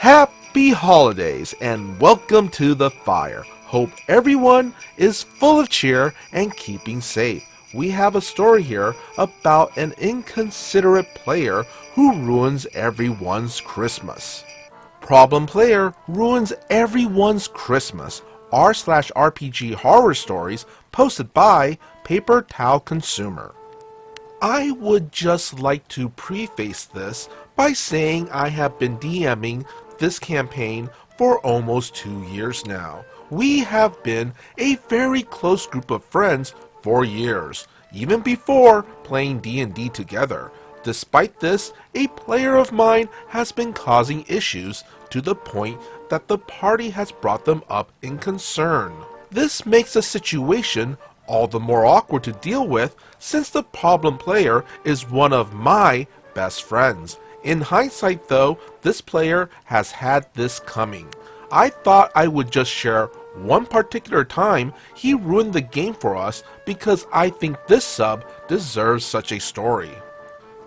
Happy holidays and welcome to the fire. Hope everyone is full of cheer and keeping safe. We have a story here about an inconsiderate player who ruins everyone's Christmas. Problem player ruins everyone's Christmas. r/RPG horror stories posted by Paper Towel Consumer. I would just like to preface this by saying I have been DMing this campaign for almost 2 years now. We have been a very close group of friends for years, even before playing D&D together. Despite this, a player of mine has been causing issues to the point that the party has brought them up in concern. This makes the situation all the more awkward to deal with since the problem player is one of my best friends. In hindsight though, this player has had this coming. I thought I would just share one particular time he ruined the game for us because I think this sub deserves such a story.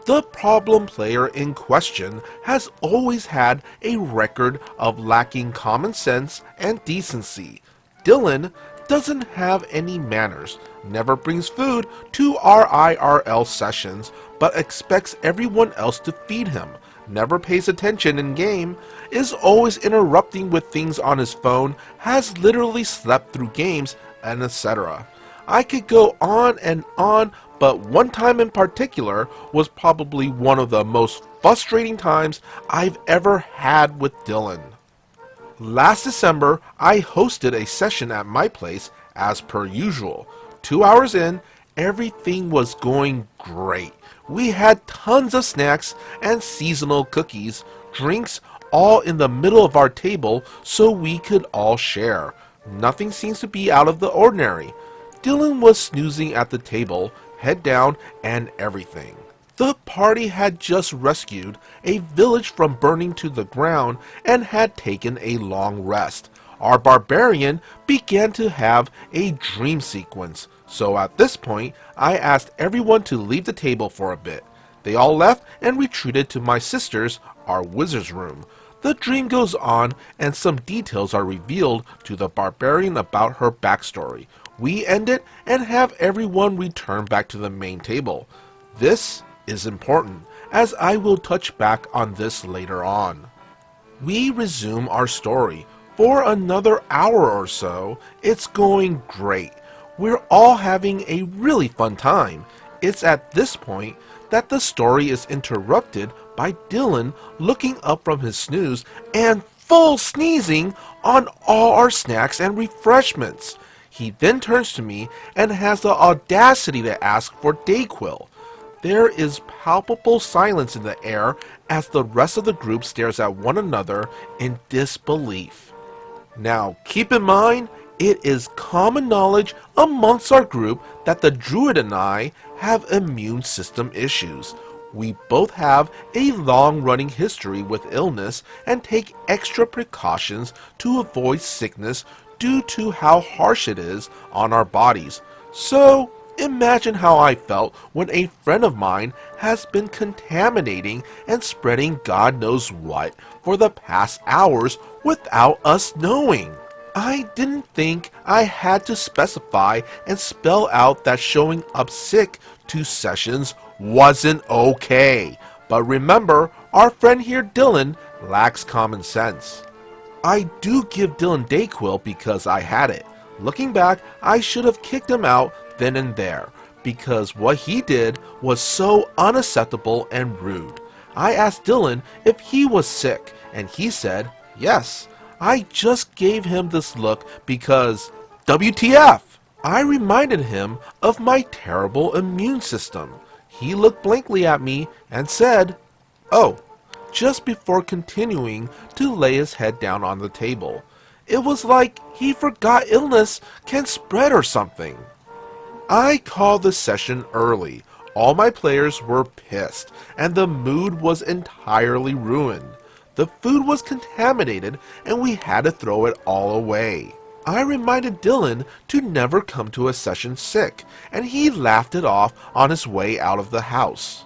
The problem player in question has always had a record of lacking common sense and decency. Dylan doesn't have any manners, never brings food to our IRL sessions, but expects everyone else to feed him, never pays attention in game, is always interrupting with things on his phone, has literally slept through games, and etc. I could go on and on, but one time in particular was probably one of the most frustrating times I've ever had with Dylan. Last December, I hosted a session at my place as per usual. 2 hours in, everything was going great. We had tons of snacks and seasonal cookies, drinks, all in the middle of our table so we could all share. Nothing seems to be out of the ordinary. Dylan was snoozing at the table, head down and everything. The party had just rescued a village from burning to the ground and had taken a long rest. Our barbarian began to have a dream sequence, so at this point I asked everyone to leave the table for a bit. They all left and retreated to my sister's, our wizard's room. The dream goes on and some details are revealed to the barbarian about her backstory. We end it and have everyone return back to the main table. This is important, as I will touch back on this later on. We resume our story. For another hour or so, it's going great. We're all having a really fun time. It's at this point that the story is interrupted by Dylan looking up from his snooze and full sneezing on all our snacks and refreshments. He then turns to me and has the audacity to ask for Dayquil. There is palpable silence in the air as the rest of the group stares at one another in disbelief. Now, keep in mind, it is common knowledge amongst our group that the druid and I have immune system issues. We both have a long-running history with illness and take extra precautions to avoid sickness due to how harsh it is on our bodies. So, imagine how I felt when a friend of mine has been contaminating and spreading God knows what for the past hours without us knowing. I didn't think I had to specify and spell out that showing up sick to sessions wasn't okay. But remember, our friend here Dylan lacks common sense. I do give Dylan Dayquil because I had it. Looking back, I should have kicked him out then and there, because what he did was so unacceptable and rude. I asked Dylan if he was sick, and he said, yes. I just gave him this look because, WTF! I reminded him of my terrible immune system. He looked blankly at me and said, oh, just before continuing to lay his head down on the table. It was like he forgot illness can spread or something. I called the session early. All my players were pissed, and the mood was entirely ruined. The food was contaminated, and we had to throw it all away. I reminded Dylan to never come to a session sick, and he laughed it off on his way out of the house.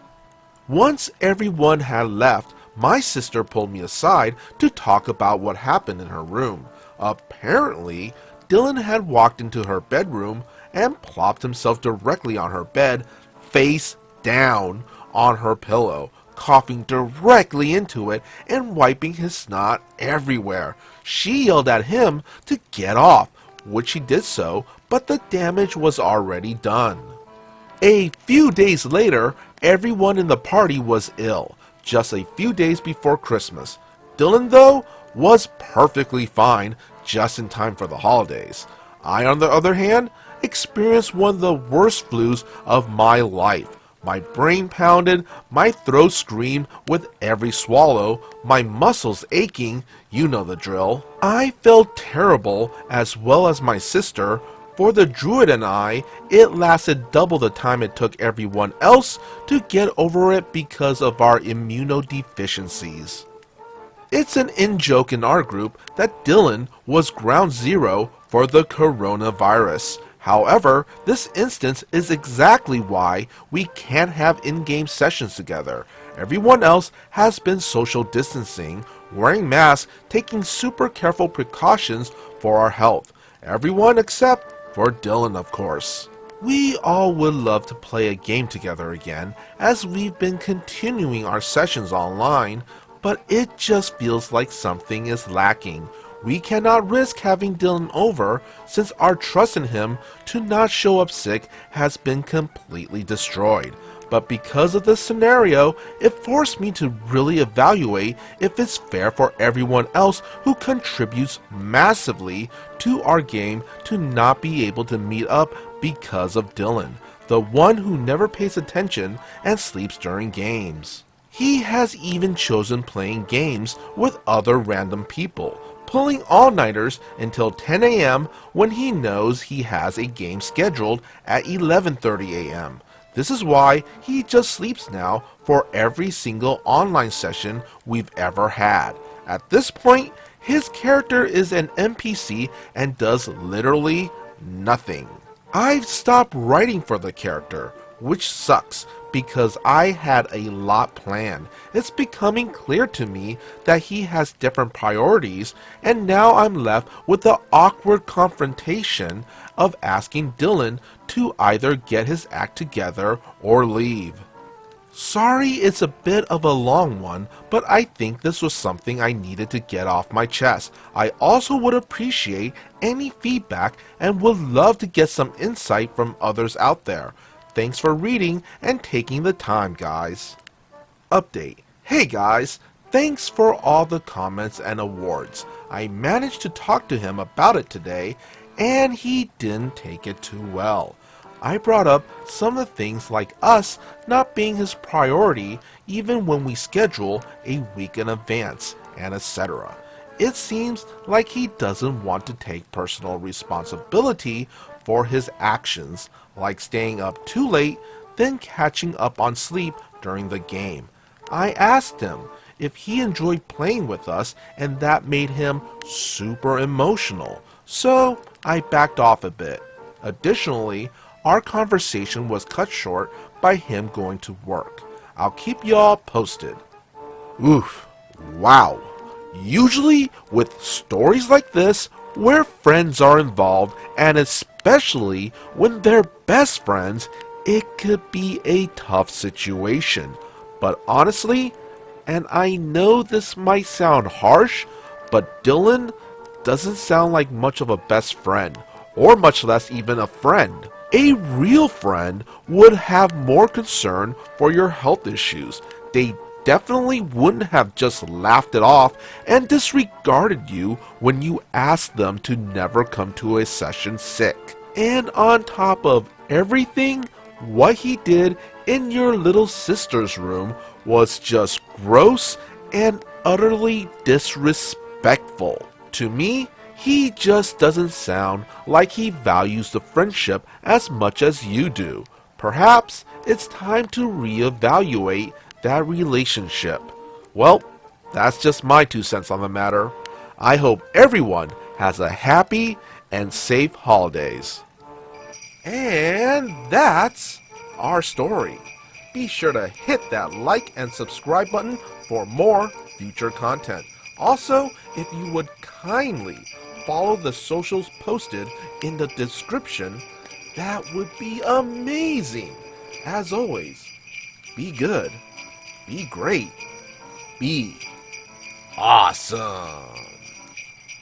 Once everyone had left, My sister pulled me aside to talk about what happened in her room. Apparently, Dylan had walked into her bedroom and plopped himself directly on her bed, face down on her pillow, coughing directly into it and wiping his snot everywhere. She yelled at him to get off, which he did so, but the damage was already done. A few days later, everyone in the party was ill, just a few days before Christmas. Dylan, though, was perfectly fine, just in time for the holidays. I, on the other hand, experienced one of the worst flus of my life. My brain pounded, my throat screamed with every swallow, my muscles aching, you know the drill. I felt terrible, as well as my sister. For the druid and I, it lasted double the time it took everyone else to get over it because of our immunodeficiencies. It's an in-joke in our group that Dylan was ground zero for the coronavirus. However, this instance is exactly why we can't have in-game sessions together. Everyone else has been social distancing, wearing masks, taking super careful precautions for our health. Everyone except for Dylan, of course. We all would love to play a game together again, as we've been continuing our sessions online, but it just feels like something is lacking. We cannot risk having Dylan over, since our trust in him to not show up sick has been completely destroyed. But because of this scenario, it forced me to really evaluate if it's fair for everyone else who contributes massively to our game to not be able to meet up because of Dylan, the one who never pays attention and sleeps during games. He has even chosen playing games with other random people, pulling all-nighters until 10 a.m. when he knows he has a game scheduled at 11:30 a.m. This is why he just sleeps now for every single online session we've ever had. At this point, his character is an NPC and does literally nothing. I've stopped writing for the character, which sucks because I had a lot planned. It's becoming clear to me that he has different priorities, and now I'm left with the awkward confrontation of asking Dylan to either get his act together or leave. Sorry it's a bit of a long one, but I think this was something I needed to get off my chest. I also would appreciate any feedback and would love to get some insight from others out there. Thanks for reading and taking the time, guys. Update. Hey guys, thanks for all the comments and awards. I managed to talk to him about it today, and he didn't take it too well. I brought up some of the things like us not being his priority even when we schedule a week in advance, and etc. It seems like he doesn't want to take personal responsibility for his actions, like staying up too late, then catching up on sleep during the game. I asked him if he enjoyed playing with us, and that made him super emotional, so I backed off a bit. Additionally, our conversation was cut short by him going to work. I'll keep y'all posted. Oof, wow. Usually with stories like this, where friends are involved, and especially when they're best friends, it could be a tough situation. But honestly, and I know this might sound harsh, but Dylan doesn't sound like much of a best friend, or much less even a friend. A real friend would have more concern for your health issues. They definitely wouldn't have just laughed it off and disregarded you when you asked them to never come to a session sick. And on top of everything, what he did in your little sister's room was just gross and utterly disrespectful. To me, he just doesn't sound like he values the friendship as much as you do. Perhaps it's time to reevaluate that relationship. Well, that's just my 2 cents on the matter. I hope everyone has a happy and safe holidays. And that's our story. be sure to hit that like and subscribe button for more future content. Also, if you would kindly follow the socials posted in the description, that would be amazing. As always, be good, be great, be awesome.